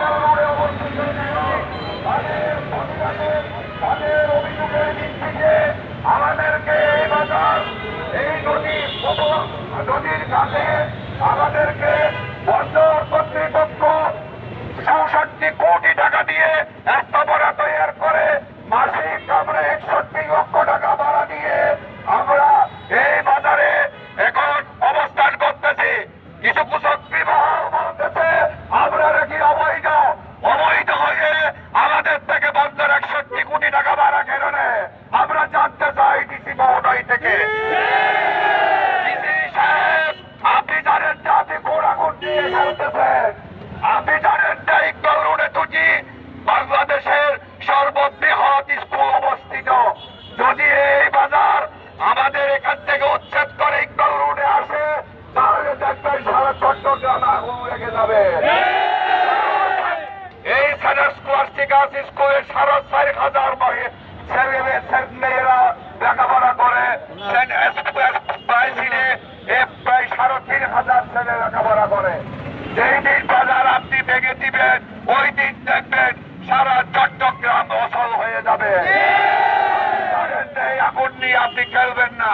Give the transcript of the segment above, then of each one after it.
ইকবালপুরে অবস্থিত তাদের অভিযোগের ভিত্তিতে আমাদেরকে এই বাজার এই নদীর কাছে আমাদেরকে বন্দর কর্তৃপক্ষ ৬৪ কোটি টাকা দিয়ে স্থাপনা তৈরি করে মাসিক আমরা ৬১ লক্ষ টাকা ভাড়া দিয়ে আমরা এই বাজারে এখন অবস্থান করতেছি। কিছু কুচক্রী মহল বলতেছে আমরা নাকি অবৈধ হয়ে আমাদের থেকে বন্দর ৬১ কোটি টাকা ভাড়া কেন নেয়। আমরা জানতে চাই ডিসি মহোদয় থেকে, আপনি জানেন যে আপনি ঘোরাঘুর দিয়ে খেলতেছেন, আপনি জানেন যে ইকবাল রোডে দুটি বাংলাদেশের সর্ববৃহৎ স্কুল অবস্থিত। যদি এই বাজার আমাদের এখান থেকে উচ্ছেদ করে ইকবাল রোডে আসে তাহলে দেখবেন সারা চট্টগ্রাম আগুন লেগে যাবে। এই সেন্ট স্কলাস্টিকা স্কুলের ৪,৫০০ মেয়েরা লেখাপড়া করে, প্রায় ৩,৫০০ ছেলে লেখাপড়া করে। যেই দিন বাজার আপনি ভেঙে দিবেন ওই দিন দেখবেন সারা চট্টগ্রাম অচল হয়ে যাবে। আগুন নিয়ে আপনি খেলবেন না।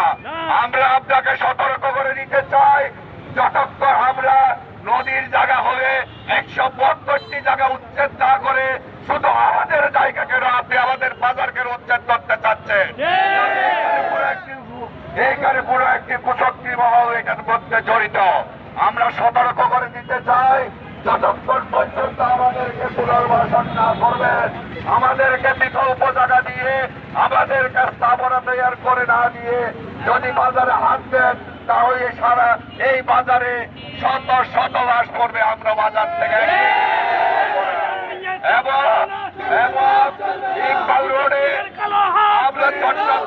আমরা আপনাকে সতর্ক করে দিতে চাই, যতক্ষণ আমরা নদীর জায়গা হয়ে ১৭২টি জায়গা উচ্ছেদ না করে শুধু আমাদের জায়গা কেন আপনি আমাদের বাজারকে উচ্ছেদ করতে চাচ্ছেন। এইখানে পুরো একটি কুচক্রী মহল এটার মধ্যে জড়িত। আমরা সতর্ক করে দিতে চাই, যতক্ষণ পর্যন্ত আমাদেরকে পুনর্বাসন না করবেন, আমাদেরকে বিকল্প জায়গা দিয়ে আমাদেরকে স্থাপনা তৈরি করে না দিয়ে যদি বাজারে হাত দেন তাহলে সারা এই বাজারে শত শত লাশ করবে আমরা বাজার থেকে। এবং ইকবাল রোডে আমরা চট্টগ্রাম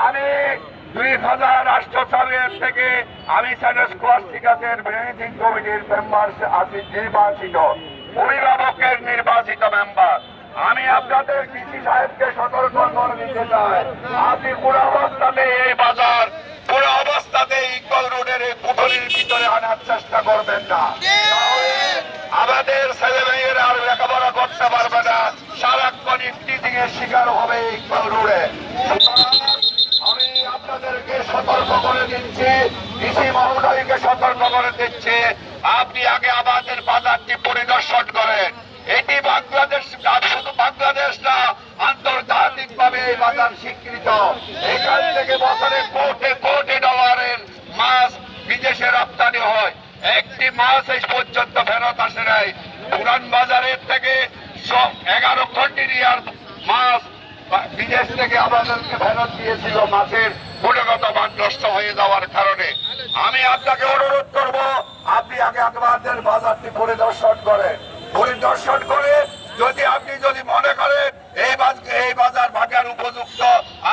আমি ২০০০ রাষ্ট্র সালের থেকে আমি সেন্ট স্কলাস্টিকাসের ম্যানেজিং কমিটির মেম্বার আছি, নির্বাচিত অভিভাবকের নির্বাচিত মেম্বার। আমি আপনাদের ডিসি সাহেবকে সতর্ক করে দিতে চাই, আপনি পুরো অবস্থাতে এই বাজার পুরো অবস্থাতে ইকবাল রোডের এই পুটলির ভিতরে আনার চেষ্টা করবেন না। আমাদের ছেলে মেয়েরা আর লেখাপড়া করতে পারবে না, সারাক্ষণ টিচিং এর শিকার হবে ইকবাল রোডে। আমি আপনাদেরকে সতর্ক করে দিচ্ছি, ডিসি মহোদয়কে সতর্ক করে দিচ্ছি, আপনি আগে আমাদের বাজারটি পরিদর্শন করেন। এটি বাংলাদেশ, শুধু বাংলাদেশ না আন্তর্জাতিক ভাবে এই বাজার স্বীকৃত। এখান থেকে বছরে কোটি কোটি ডলারের মাছ বিদেশে রপ্তানি হয়, একটি মাছ এই পর্যন্ত ফেরত আসে নাই। পুরান বাজারের থেকে 11 কন্টেইনার মাছ বিদেশ থেকে আমাদেরকে ফেরত দিয়েছিল মাছের গুণগত মান নষ্ট হয়ে যাওয়ার কারণে। আমি আপনাকে অনুরোধ করব, আপনি আগে আমাদের বাজারটি পরিদর্শন করেন। পরিদর্শন করে যদি মনে করেন এই বাজার ভাঙার উপযুক্ত,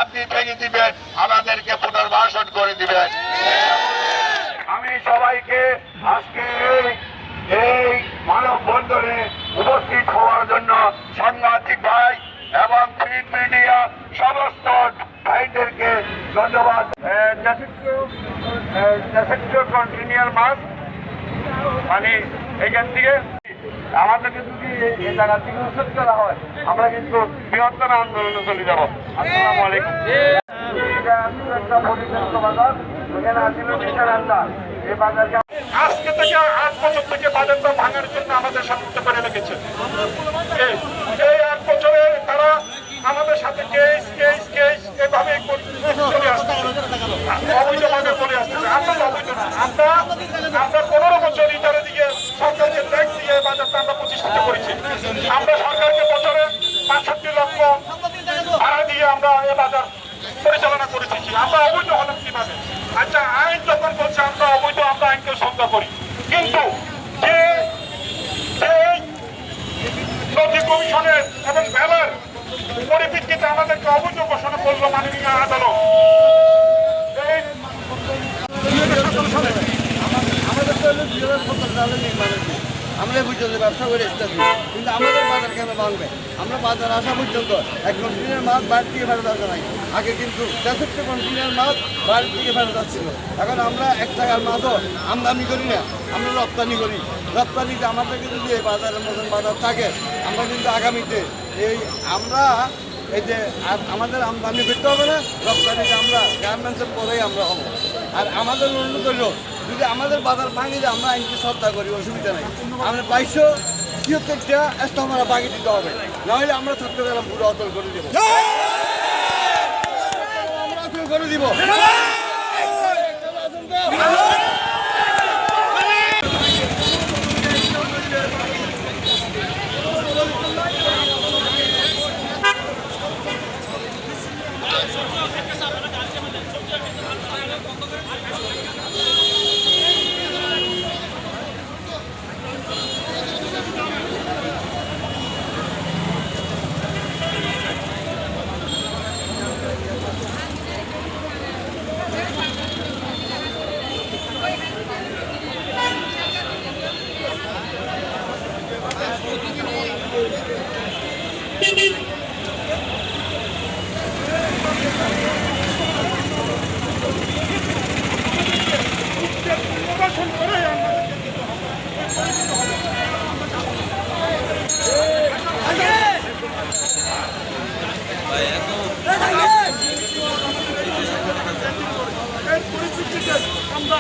আপনি ভেঙে দিবেন, আমাদেরকে পুনর্বাসন করে দিবেন। আমি সবাইকে আজকে এই মানববন্ধনে উপস্থিত হওয়ার জন্য সাংবাদিক ভাই এবং প্রিন্ট মিডিয়া সমস্ত ভাইদেরকে ধন্যবাদ। কন্টিনিউয়ার মাস মানে এখান থেকে আমাদেরকে যদি এই জায়গা থেকে উচ্ছেদ করা হয় আমরা কিন্তু বৃহত্তর আন্দোলনে চলে যাবো। আসসালামু আলাইকুম। আজকে থেকে ৮ বছর থেকে বাজারটা ভাঙার জন্য আমাদের সাথে করে রেখেছে। এই 8 বছরে তারা আমাদের সাথে কেস এভাবে চলে আসছে, অবৈধভাবে চলে আসতেছে। আমরা অবৈধ না, আমরা 15 বছর ইটারে দিয়ে সরকারকে ট্যাক্স দিয়ে বাজারটা আমরা প্রতিষ্ঠিত করেছি। আমরা সরকারকে বছরে ৬৫ লক্ষ ভাড়া দিয়ে আমরা এ বাজার পরিচালনা করেছি। আমরা অবৈধ হলাম কিভাবে? আচ্ছা, আইন যখন বলছে আমরা অবৈধ, আমরা আইনকে সন্দেহ করি, কিন্তু যে নদী কমিশনের এবং বেলার পরিপ্রেক্ষিতে আমাদেরকে অবৈধ ঘোষণা করলো মাননীয় আদালত। আমাদের তো ২০১৭ সালে নির্মাণ হয়েছে। আমরা এই পর্যন্ত ব্যবসা করে এসেছি, কিন্তু আমাদের বাজার কেন ভাঙবে? আমরা বাজার আসা পর্যন্ত এক কন্টিনের মাছ বাইরে থেকে ফেরত আসা নাই। আগে কিন্তু 63 কন্টিনের মাছ বাইরে থেকে ফেরত আসছিল। এখন আমরা 1 টাকার মাছও আমদানি করি না, আমরা রপ্তানি করি। রপ্তানিতে আমাদেরকে যদি এই বাজারের মতন বাজার থাকে, আমরা কিন্তু আগামীতে আমরা এই যে আমাদের আমদানি করতে হবে না, রপ্তানিতে আমরা গার্মেন্টসের পরেই আমরা হবো। আর আমাদের অনুরোধ হইল, যদি আমাদের বাজার ভাঙে যে আমরা আইনকে শ্রদ্ধা করি, অসুবিধা নেই। আমরা 2273টা আমরা বাকি দিতে হবে, নাহলে আমরা চট্টগ্রাম পুরো অচল করে দেবো, আমরা অচল করে দিব। পরিস্থিতিতে আমরা